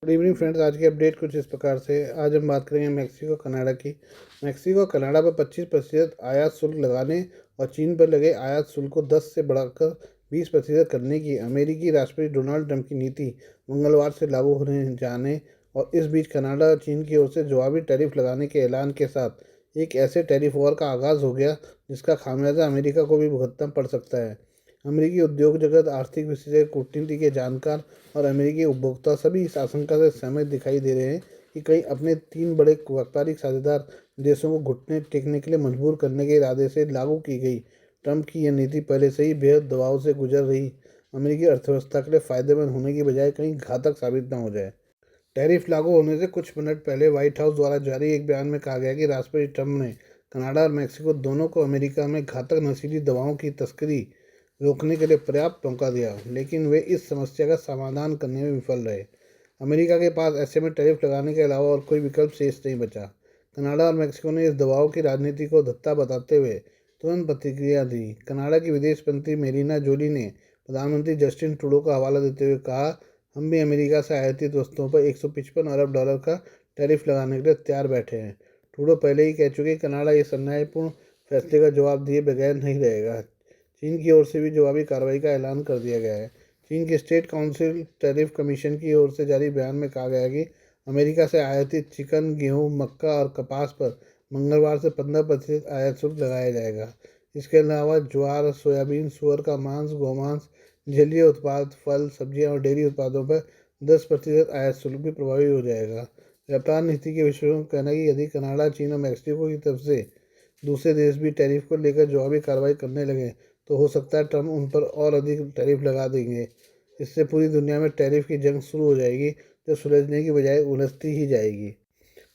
Good evening friends. आज की update कुछ इस प्रकार से। आज हम बात करेंगे मैक्सिको कनाडा की। मैक्सिको कनाडा पर 25% आयात शुल्क लगाने और चीन पर लगे आयात शुल्क को 10 से बढ़ाकर 20% करने की अमेरिकी राष्ट्रपति डोनाल्ड ट्रंप की नीति मंगलवार से लागू होने जाने और इस बीच कनाडा और चीन की ओर से जवाबी टैरिफ लगाने के ऐलान के साथ एक ऐसे टैरिफ वॉर का आगाज़ हो गया जिसका खामियाजा अमेरिका को भी भुगतना पड़ सकता है। अमेरिकी उद्योग जगत, आर्थिक विशेषज्ञ, कूटनीति के जानकार और अमेरिकी उपभोक्ता सभी इस आशंका से सहमत दिखाई दे रहे हैं कि कहीं अपने तीन बड़े व्यापारिक साझेदार देशों को घुटने टेकने के लिए मजबूर करने के इरादे से लागू की गई ट्रंप की यह नीति पहले से ही बेहद दबाव से गुजर रही अमेरिकी अर्थव्यवस्था के लिए फायदेमंद होने की बजाय कहीं घातक साबित न हो जाए। टैरिफ लागू होने से कुछ मिनट पहले व्हाइट हाउस द्वारा जारी एक बयान में कहा गया कि राष्ट्रपति ट्रंप ने कनाडा और मैक्सिको दोनों को अमेरिका में घातक नशीली दवाओं की तस्करी रोकने के लिए पर्याप्त मौका दिया, लेकिन वे इस समस्या का समाधान करने में विफल रहे। अमेरिका के पास ऐसे में टैरिफ लगाने के अलावा और कोई विकल्प शेष नहीं बचा। कनाडा और मैक्सिको ने इस दबाव की राजनीति को धत्ता बताते हुए तुरंत प्रतिक्रिया दी। कनाडा की विदेश मंत्री मेलिना जोली ने प्रधानमंत्री जस्टिन ट्रूडो का हवाला देते हुए कहा, हम भी अमेरिका से आयातित वस्तुओं पर 155 अरब डॉलर का टैरिफ लगाने के लिए तैयार बैठे हैं। ट्रूडो पहले ही कह चुके कनाडा इस अन्यायपूर्ण फैसले का जवाब दिए बगैर नहीं रहेगा। चीन की ओर से भी जवाबी कार्रवाई का ऐलान कर दिया गया है। चीन के स्टेट काउंसिल टैरिफ कमीशन की ओर से जारी बयान में कहा गया है कि अमेरिका से आयातित चिकन, गेहूं, मक्का और कपास पर मंगलवार से 15% आयात शुल्क लगाया जाएगा। इसके अलावा ज्वार, सोयाबीन, सुअर का मांस, गोमांस, जलीय उत्पाद, फल, सब्जियां और डेयरी उत्पादों पर 10% आयात शुल्क भी प्रभावी हो जाएगा। व्यापार नीति के विशेषज्ञों का कहना है कि यदि कनाडा, चीन और मैक्सिको की तरफ से दूसरे देश भी टैरिफ को लेकर जवाबी कार्रवाई करने लगे तो हो सकता है ट्रंप उन पर और अधिक टैरिफ लगा देंगे। इससे पूरी दुनिया में टैरिफ की जंग शुरू हो जाएगी जो सुलझने की बजाय उलझती ही जाएगी।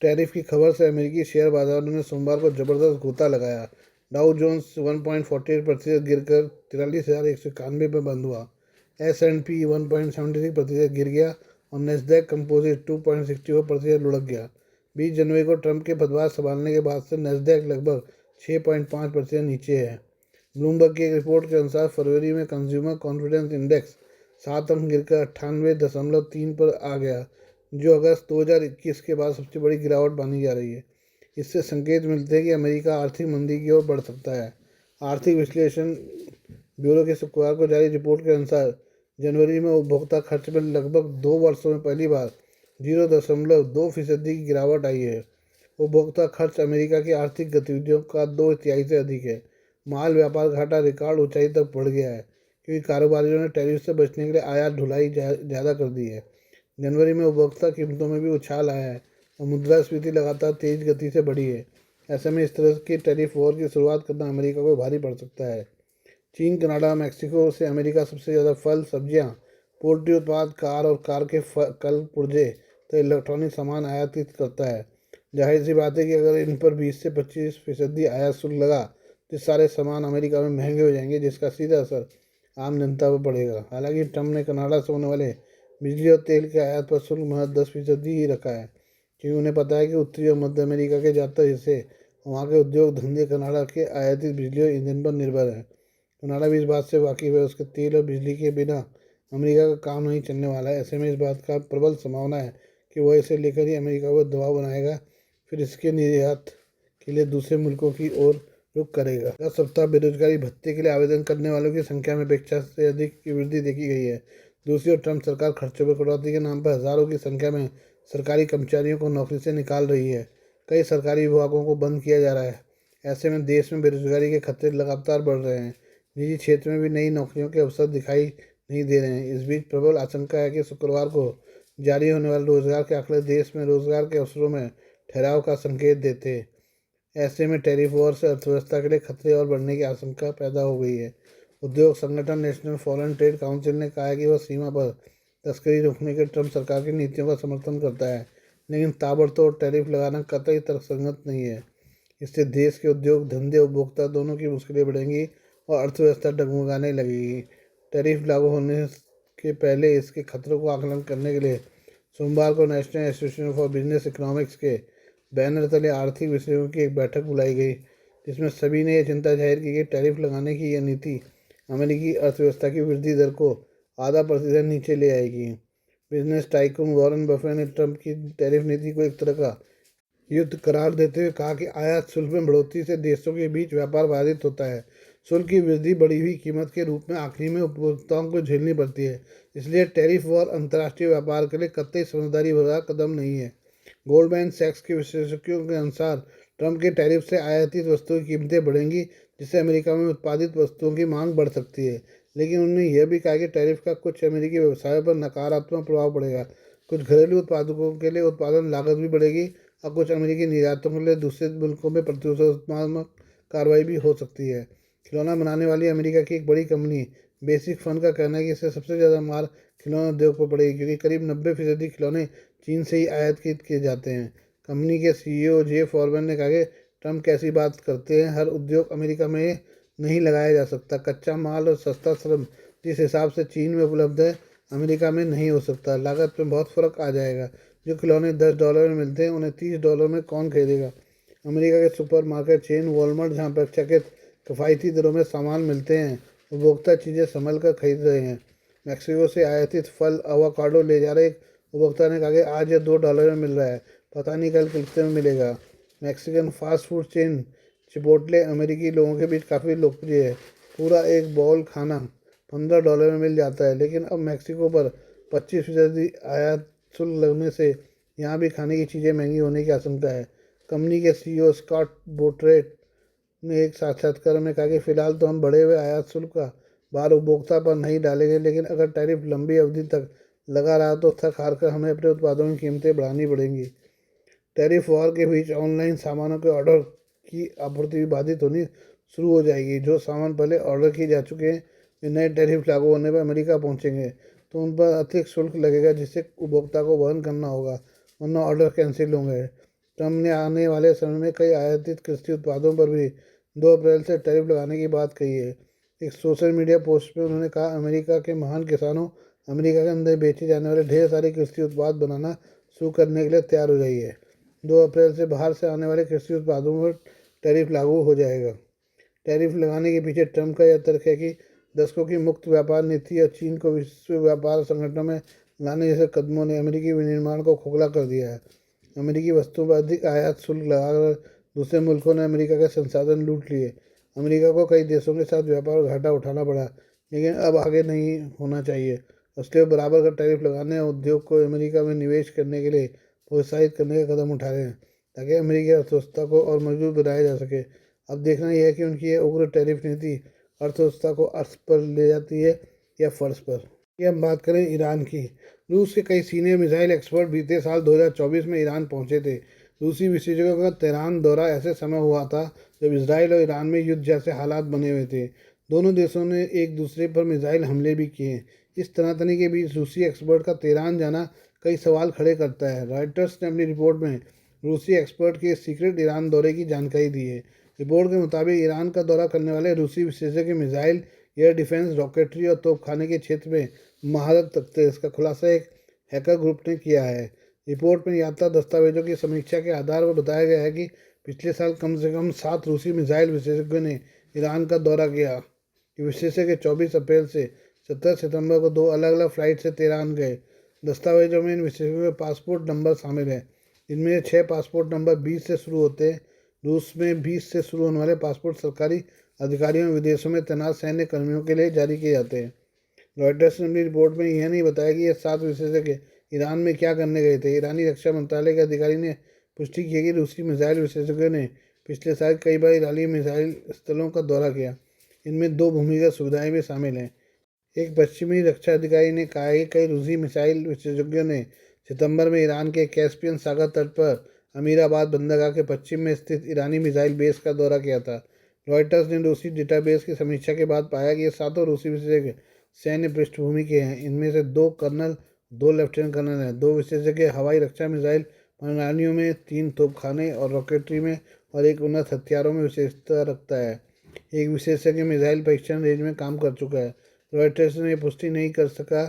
टैरिफ की खबर से अमेरिकी शेयर बाजारों ने सोमवार को जबरदस्त गोता लगाया। डाउ जोन्स 1.48% गिरकर 43,191 पर बंद हुआ। S&P 1.76% गिर गया और नेस्डैक कंपोजिट 2.64% लुढ़क गया। 20 जनवरी को ट्रंप के पदभार संभालने के बाद से नेस्डैक लगभग 6.5% नीचे है। ब्लूमबर्ग की एक रिपोर्ट के अनुसार फरवरी में कंज्यूमर कॉन्फिडेंस इंडेक्स 7 अंक गिरकर 98.3 पर आ गया, जो अगस्त 2021 के बाद सबसे बड़ी गिरावट मानी जा रही है। इससे संकेत मिलते हैं कि अमेरिका आर्थिक मंदी की ओर बढ़ सकता है। आर्थिक विश्लेषण ब्यूरो की शुक्रवार को जारी रिपोर्ट के अनुसार जनवरी में उपभोक्ता खर्च में लगभग 2 वर्षों में पहली बार 0.2% की गिरावट आई है। उपभोक्ता खर्च अमेरिका की आर्थिक गतिविधियों का 2/3 से अधिक है। माल व्यापार घाटा रिकॉर्ड ऊंचाई तक बढ़ गया है क्योंकि कारोबारियों ने टैरिफ से बचने के लिए आयात ढुलाई ज़्यादा कर दी है। जनवरी में उपभोक्ता कीमतों में भी उछाल आया है और मुद्रास्फीति लगातार तेज गति से बढ़ी है। ऐसे में इस तरह की टैरिफ वॉर की शुरुआत करना अमेरिका को भारी पड़ सकता है। चीन, कनाडा, मैक्सिको से अमेरिका सबसे ज़्यादा फल, सब्जियां, पोल्ट्री उत्पाद, कार और कार के कल पुर्जे तो इलेक्ट्रॉनिक सामान आयातित करता है। जाहिर सी बात है कि अगर इन पर 20 से 25% आयात शुल्क लगा तो सारे सामान अमेरिका में महंगे हो जाएंगे, जिसका सीधा असर आम जनता पर पड़ेगा। हालांकि ट्रंप ने कनाडा से होने वाले बिजली और तेल के आयात पर शुल्क महज 10% ही रखा है, क्योंकि उन्हें पता है कि उत्तरी और मध्य अमेरिका के ज़्यादातर हिस्से वहाँ के उद्योग धंधे कनाडा के आयातित बिजली और ईंधन पर निर्भर हैं। कनाडा भी इस बात से वाकिफ है, उसके तेल और बिजली के बिना अमेरिका का काम नहीं चलने वाला है। ऐसे में इस बात का प्रबल संभावना है कि वह इसे लेकर ही अमेरिका को दबाव बनाएगा, फिर इसके निर्यात के लिए दूसरे मुल्कों की ओर रुख करेगा। गत सप्ताह बेरोजगारी भत्ते के लिए आवेदन करने वालों की संख्या में अपेक्षा से अधिक की वृद्धि देखी गई है। दूसरी ओर ट्रंप सरकार खर्चों में कटौती के नाम पर हज़ारों की संख्या में सरकारी कर्मचारियों को नौकरी से निकाल रही है। कई सरकारी विभागों को बंद किया जा रहा है। ऐसे में देश में बेरोजगारी के खतरे लगातार बढ़ रहे हैं। निजी क्षेत्र में भी नई नौकरियों के अवसर दिखाई नहीं दे रहे हैं। इस बीच प्रबल आशंका है कि शुक्रवार को जारी होने वाले रोजगार के आंकड़े देश में रोजगार के अवसरों में ठहराव का संकेत देते। ऐसे में टैरिफ वॉर से अर्थव्यवस्था के लिए खतरे और बढ़ने की आशंका पैदा हो गई है। उद्योग संगठन नेशनल फॉरेन ट्रेड काउंसिल ने कहा है कि वह सीमा पर तस्करी रोकने के ट्रंप सरकार की नीतियों का समर्थन करता है, लेकिन ताबड़तोड़ टैरिफ लगाना कतई तर्कसंगत नहीं है। इससे देश के उद्योग धंधे, उपभोक्ता दोनों की मुश्किलें बढ़ेंगी और अर्थव्यवस्था डगमगाने लगेगी। टैरिफ लागू होने के पहले इसके खतरों को आकलन करने के लिए सोमवार को national association for business economics के बैनर तले आर्थिक विषयों की एक बैठक बुलाई गई, जिसमें सभी ने यह चिंता जाहिर की कि टैरिफ लगाने की यह नीति अमेरिकी अर्थव्यवस्था की वृद्धि दर को 0.5% नीचे ले आएगी। बिजनेस टाइकून वॉरेन बफे ने ट्रंप की टैरिफ नीति को एक तरह का युद्ध करार देते हुए कहा कि आयात शुल्क में बढ़ोतरी से देशों के बीच व्यापार बाधित होता है। शुल्क की वृद्धि बढ़ी हुई कीमत के रूप में आखिरी में उपभोक्ताओं को झेलनी पड़ती है। इसलिए टैरिफ वॉर अंतर्राष्ट्रीय व्यापार के लिए कतई समझदारी भरा कदम नहीं है। गोल्डमैन सैक्स के विशेषज्ञों के अनुसार ट्रंप के टैरिफ से आयातित वस्तुओं की कीमतें बढ़ेंगी, जिससे अमेरिका में उत्पादित वस्तुओं की मांग बढ़ सकती है। लेकिन उन्होंने यह भी कहा कि टैरिफ का कुछ अमेरिकी व्यवसायों पर नकारात्मक प्रभाव पड़ेगा। कुछ घरेलू उत्पादकों के लिए उत्पादन लागत भी बढ़ेगी और कुछ अमेरिकी निर्यातकों के लिए दूसरे मुल्कों में प्रतिशोधात्मक कार्रवाई भी हो सकती है। खिलौना बनाने वाली अमेरिका की एक बड़ी कंपनी बेसिक फन का कहना है कि इससे सबसे ज़्यादा मार खिलौना उद्योग पर पड़ेगी, क्योंकि करीब 90% खिलौने चीन से ही आयात किए जाते हैं। कंपनी के सीईओ जे फॉरमैन ने कहा कि ट्रंप कैसी बात करते हैं, हर उद्योग अमेरिका में नहीं लगाया जा सकता। कच्चा माल और सस्ता श्रम जिस हिसाब से चीन में उपलब्ध है, अमेरिका में नहीं हो सकता। लागत में बहुत फ़र्क आ जाएगा। जो खिलौने $10 में मिलते हैं, उन्हें $30 में कौन खरीदेगा। अमेरिका के सुपरमार्केट चेन वॉलमार्ट, जहाँ पर अपेक्षाकृत किफ़ायती दरों में सामान मिलते हैं, उपभोक्ता चीज़ें संभल कर खरीद रहे हैं। मैक्सिको से आयातित फल एवोकाडो ले जा रहे एक उपभोक्ता ने कहा कि आज यह $2 में मिल रहा है, पता नहीं कल कितने में मिलेगा। Mexican fast food chain chipotle अमेरिकी लोगों के बीच काफ़ी लोकप्रिय है। पूरा एक बाउल खाना $15 में मिल जाता है, लेकिन अब मैक्सिको पर 25% आयात शुल्क लगने से यहाँ भी खाने की चीज़ें महंगी होने की आशंका है। कंपनी के सीईओ स्कॉट बोटरेट ने एक साक्षात्कार में कहा कि फिलहाल तो हम बढ़े हुए आयात शुल्क का भार उपभोक्ता पर नहीं डालेंगे, लेकिन अगर टैरिफ लंबी अवधि तक लगा रहा तो थक हार कर हमें अपने उत्पादों की कीमतें बढ़ानी पड़ेंगी। टैरिफ वॉर के बीच ऑनलाइन सामानों के ऑर्डर की आपूर्ति भी बाधित होनी शुरू हो जाएगी। जो सामान पहले ऑर्डर किए जा चुके हैं, वे नए टैरिफ लागू होने पर अमेरिका पहुंचेंगे तो उन पर अतिरिक्त शुल्क लगेगा, जिससे उपभोक्ता को वहन करना होगा, वरना ऑर्डर कैंसिल होंगे। ट्रंप ने आने वाले समय में कई आयातित कृषि उत्पादों पर भी 2 अप्रैल से टैरिफ लगाने की बात कही है। एक सोशल मीडिया पोस्ट में उन्होंने कहा, अमेरिका के महान किसानों, अमेरिका के अंदर बेचे जाने वाले ढेर सारे कृषि उत्पाद बनाना शुरू करने के लिए तैयार हो जाइए। 2 अप्रैल से बाहर से आने वाले कृषि उत्पादों पर टैरिफ लागू हो जाएगा। टैरिफ लगाने के पीछे ट्रंप का यह तर्क है कि दशकों की मुक्त व्यापार नीति और चीन को विश्व व्यापार संगठन में लाने जैसे कदमों ने अमेरिकी विनिर्माण को खोखला कर दिया है। अमेरिकी वस्तुओं पर अधिक आयात शुल्क लगाकर दूसरे मुल्कों ने अमेरिका के संसाधन लूट लिए। अमेरिका को कई देशों के साथ व्यापार घाटा उठाना पड़ा, लेकिन अब आगे नहीं होना चाहिए। इसलिए बराबर का टैरिफ लगाने और उद्योग को अमेरिका में निवेश करने के लिए प्रोत्साहित करने के कदम उठा रहे हैं, ताकि अमेरिकी अर्थव्यवस्था को और मजबूत बनाया जा सके। अब देखना यह है कि उनकी यह उग्र टैरिफ नीति अर्थव्यवस्था को अर्थ पर ले जाती है या फर्श पर। ये हम बात करें ईरान की। रूस के कई सीनियर मिसाइल एक्सपर्ट बीते साल 2024 में ईरान पहुंचे थे। रूसी विशेषज्ञों का तेहरान दौरा ऐसे समय हुआ था जब इसराइल और ईरान में युद्ध जैसे हालात बने हुए थे। दोनों देशों ने एक दूसरे पर मिसाइल हमले भी किए। इस तनातनी के बीच रूसी एक्सपर्ट का तेहरान जाना कई सवाल खड़े करता है। रॉयटर्स ने अपनी रिपोर्ट में रूसी एक्सपर्ट के सीक्रेट ईरान दौरे की जानकारी दी है। रिपोर्ट के मुताबिक ईरान का दौरा करने वाले रूसी विशेषज्ञ मिसाइल, एयर डिफेंस, रॉकेटरी और तोपखाने के क्षेत्र में महारत रखते हैं। इसका खुलासा एक हैकर ग्रुप ने किया है। रिपोर्ट में यात्रा दस्तावेजों की समीक्षा के आधार पर बताया गया है कि पिछले साल कम से कम 7 रूसी मिसाइल विशेषज्ञों ने ईरान का दौरा किया। ये विशेषज्ञ 24 अप्रैल से 17 सितंबर को 2 अलग अलग फ्लाइट से तेहरान गए। दस्तावेजों में इन विशेषज्ञों के पासपोर्ट नंबर शामिल हैं। इनमें 6 पासपोर्ट नंबर 20 से शुरू होते हैं। रूस में 20 से शुरू होने वाले पासपोर्ट सरकारी अधिकारियों और विदेशों में तैनात सैन्य कर्मियों के लिए जारी किए जाते हैं। रॉयटर्स ने अपनी रिपोर्ट में यह नहीं बताया कि ये 7 विशेषज्ञ ईरान में क्या करने गए थे। ईरानी रक्षा मंत्रालय के अधिकारी ने पुष्टि की कि रूसी मिसाइल विशेषज्ञों ने पिछले साल कई बार ईरानी मिसाइल स्थलों का दौरा किया। इनमें 2 भूमिगत सुविधाएं भी शामिल हैं। एक पश्चिमी रक्षा अधिकारी ने कहा कि कई रूसी मिसाइल विशेषज्ञों ने सितंबर में ईरान के कैस्पियन सागर तट पर अमीराबाद बंदरगाह के पश्चिम में स्थित ईरानी मिसाइल बेस का दौरा किया था। रॉयटर्स ने रूसी डेटाबेस की समीक्षा के बाद पाया कि ये 7 रूसी विशेषज्ञ सैन्य पृष्ठभूमि के हैं। इनमें से 2 कर्नल, 2 लेफ्टिनेंट कर्नल हैं। 2 विशेषज्ञ हवाई रक्षा मिसाइल प्रणालियों में, 3 तोपखाने और रॉकेटरी में और 1 उन्नत हथियारों में विशेषता रखता है। एक विशेषज्ञ मिसाइल परीक्षण रेंज में काम कर चुका है। रॉयटर्स ने पुष्टि नहीं कर सका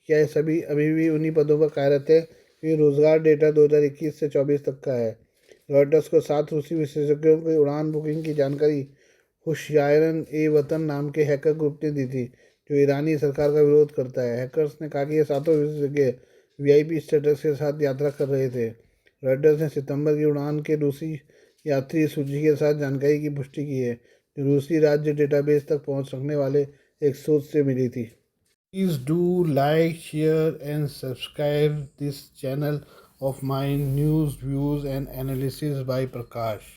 क्या ये सभी अभी भी उन्हीं पदों पर कार्यरत है, क्योंकि रोजगार डेटा 2021 से 24 तक का है। रॉयटर्स को 7 रूसी विशेषज्ञों की उड़ान बुकिंग की जानकारी हुशायरन ए वतन नाम के हैकर ग्रुप ने दी थी, जो ईरानी सरकार का विरोध करता है। हैकर्स ने कहा कि ये 7 विशेषज्ञ वीआईपी स्टेटस के साथ यात्रा कर रहे थे। रॉयटर्स ने सितंबर की उड़ान के रूसी यात्री सूची के साथ जानकारी की पुष्टि की है, जो रूसी राज्य डेटाबेस तक पहुंच रखने वाले एक स्रोत से मिली थी। Please do like, share and subscribe this channel of my news, views and analysis by Prakash.